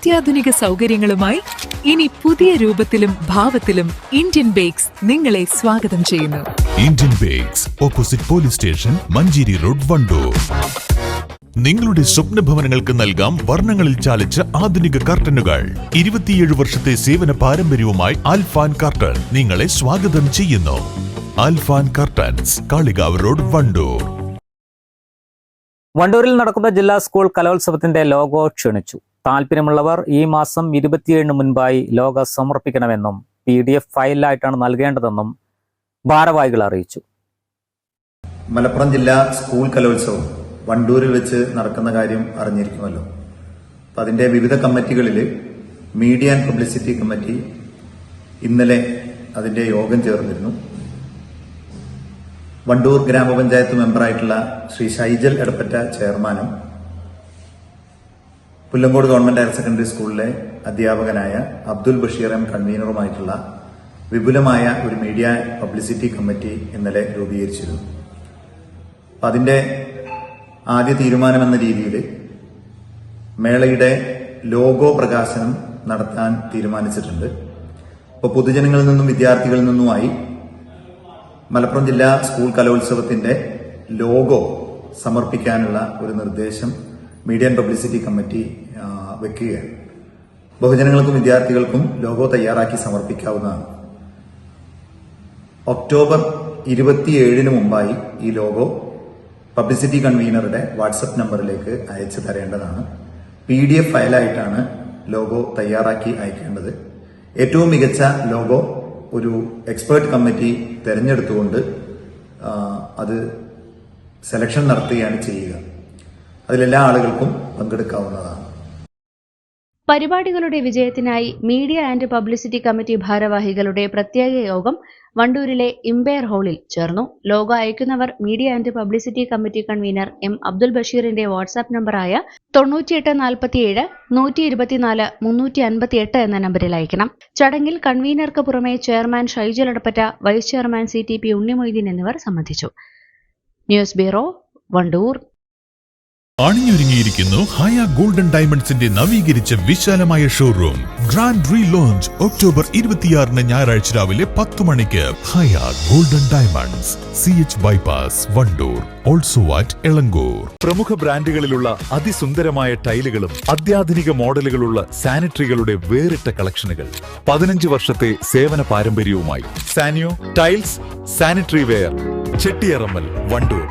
അത്യാധുനിക സൗകര്യങ്ങളുമായി ഇനി പുതിയ രൂപത്തിലും ഭാവത്തിലും ഇന്ത്യൻ ബേക്സ് നിങ്ങളെ സ്വാഗതം ചെയ്യുന്നു. Indian bakes, opposite police station, Manjeri road, Wandoor. നിങ്ങളുടെ സ്വപ്ന ഭവനങ്ങൾക്ക് നൽകാം വർണ്ണങ്ങളിൽ ചാലിച്ച ആധുനിക കർട്ടനുകൾ. 27 വർഷത്തെ സേവന പാരമ്പര്യവുമായി ആൽഫാൻ കർട്ടൻ നിങ്ങളെ സ്വാഗതം ചെയ്യുന്നു. Alfan curtains, Kalikavu road, Wandoor. വണ്ടൂരിൽ നടക്കുന്ന ജില്ലാ സ്കൂൾ കലോത്സവത്തിന്റെ ലോഗോ ക്ഷണിച്ചു. താല്പര്യമുള്ളവർ ഈ മാസം 27 മുൻപായി ലോഗോ സമർപ്പിക്കണമെന്നും PDF ഫയലിലായിട്ടാണ് നൽകേണ്ടതെന്നും ഭാരവാഹികൾ അറിയിച്ചു. മലപ്പുറം ജില്ലാ സ്കൂൾ കലോത്സവം വണ്ടൂരിൽ വെച്ച് നടക്കുന്ന കാര്യം അറിഞ്ഞിരിക്കുമല്ലോ. അപ്പം അതിന്റെ വിവിധ കമ്മിറ്റികളിൽ മീഡിയ ആൻഡ് പബ്ലിസിറ്റി കമ്മിറ്റി ഇന്നലെ അതിന്റെ യോഗം ചേർന്നിരുന്നു. വണ്ടൂർ ഗ്രാമപഞ്ചായത്ത് മെമ്പറായിട്ടുള്ള ശ്രീ ഷൈജൽ എടപ്പറ്റ ചെയർമാനും പുല്ലങ്കോട് ഗവൺമെന്റ് ഹയർ സെക്കൻഡറി സ്കൂളിലെ അധ്യാപകനായ അബ്ദുൽ ബഷീർ എം കൺവീനറുമായിട്ടുള്ള വിപുലമായ ഒരു മീഡിയ പബ്ലിസിറ്റി കമ്മിറ്റി ഇന്നലെ രൂപീകരിച്ചിരുന്നു. അതിന്റെ ആദ്യ തീരുമാനമെന്ന രീതിയിൽ മേളയുടെ ലോഗോ പ്രകാശനം നടത്താൻ തീരുമാനിച്ചിട്ടുണ്ട്. അപ്പോൾ പൊതുജനങ്ങളിൽ നിന്നും വിദ്യാർത്ഥികളിൽ നിന്നുമായി മലപ്പുറം ജില്ലാ സ്കൂൾ കലോത്സവത്തിന്റെ ലോഗോ സമർപ്പിക്കാനുള്ള ഒരു നിർദ്ദേശം മീഡിയ ആൻഡ് പബ്ലിസിറ്റി കമ്മിറ്റി വെക്കുകയാണ്. ബഹുജനങ്ങൾക്കും വിദ്യാർത്ഥികൾക്കും ലോഗോ തയ്യാറാക്കി സമർപ്പിക്കാവുന്നതാണ്. ഒക്ടോബർ 27 മുമ്പായി ഈ ലോഗോ പബ്ലിസിറ്റി കൺവീനറുടെ വാട്സപ്പ് നമ്പറിലേക്ക് അയച്ചു തരേണ്ടതാണ്. PDF ഫയലായിട്ടാണ് ലോഗോ തയ്യാറാക്കി അയക്കേണ്ടത്. ഏറ്റവും മികച്ച ലോഗോ ഒരു എക്സ്പേർട്ട് കമ്മിറ്റി തെരഞ്ഞെടുത്തുകൊണ്ട് അത് സെലക്ഷൻ നടത്തുകയാണ് ചെയ്യുക. അതിലെല്ലാ ആളുകൾക്കും പങ്കെടുക്കാവുന്നതാണ്. പരിപാടികളുടെ വിജയത്തിനായി മീഡിയ ആൻഡ് പബ്ലിസിറ്റി കമ്മിറ്റി ഭാരവാഹികളുടെ പ്രത്യേക യോഗം വണ്ടൂരിലെ ഇംപയർ ഹാളിൽ ചേർന്നു. ലോഗോ അയക്കുന്നവർ media and publicity committee convener M. Abdul ബഷീറിന്റെ വാട്സാപ്പ് നമ്പറായ 9847 124 358 എന്ന നമ്പറിൽ അയക്കണം. ചടങ്ങിൽ കൺവീനർക്ക് പുറമെ chairman Shaijal Edappatta, vice chairman CTP Unnimoideen എന്നിവർ സംബന്ധിച്ചു. News bureau, Wandoor. അണിഞ്ഞൊരുങ്ങിയിരിക്കുന്നു ഹയ ഗോൾഡൻ ഡയമണ്ട്സിന്റെ നവീകരിച്ച വിശാലമായ showroom. Grand relaunch October 26 ഞായറാഴ്ച രാവിലെ 10 മണിക്ക്. Haya golden diamonds, CH bypass, Wandoor. Also at Elankur. പ്രമുഖ ബ്രാൻഡുകളിലുള്ള അതിസുന്ദരമായ ടൈലുകളും അത്യാധുനിക മോഡലുകളുള്ള സാനിറ്ററികളുടെ വേറിട്ട കളക്ഷനുകൾ. 15 വർഷത്തെ സേവന പാരമ്പര്യവുമായി Saniyo tiles, sanitary ware, Chettiyarammal, Wandoor.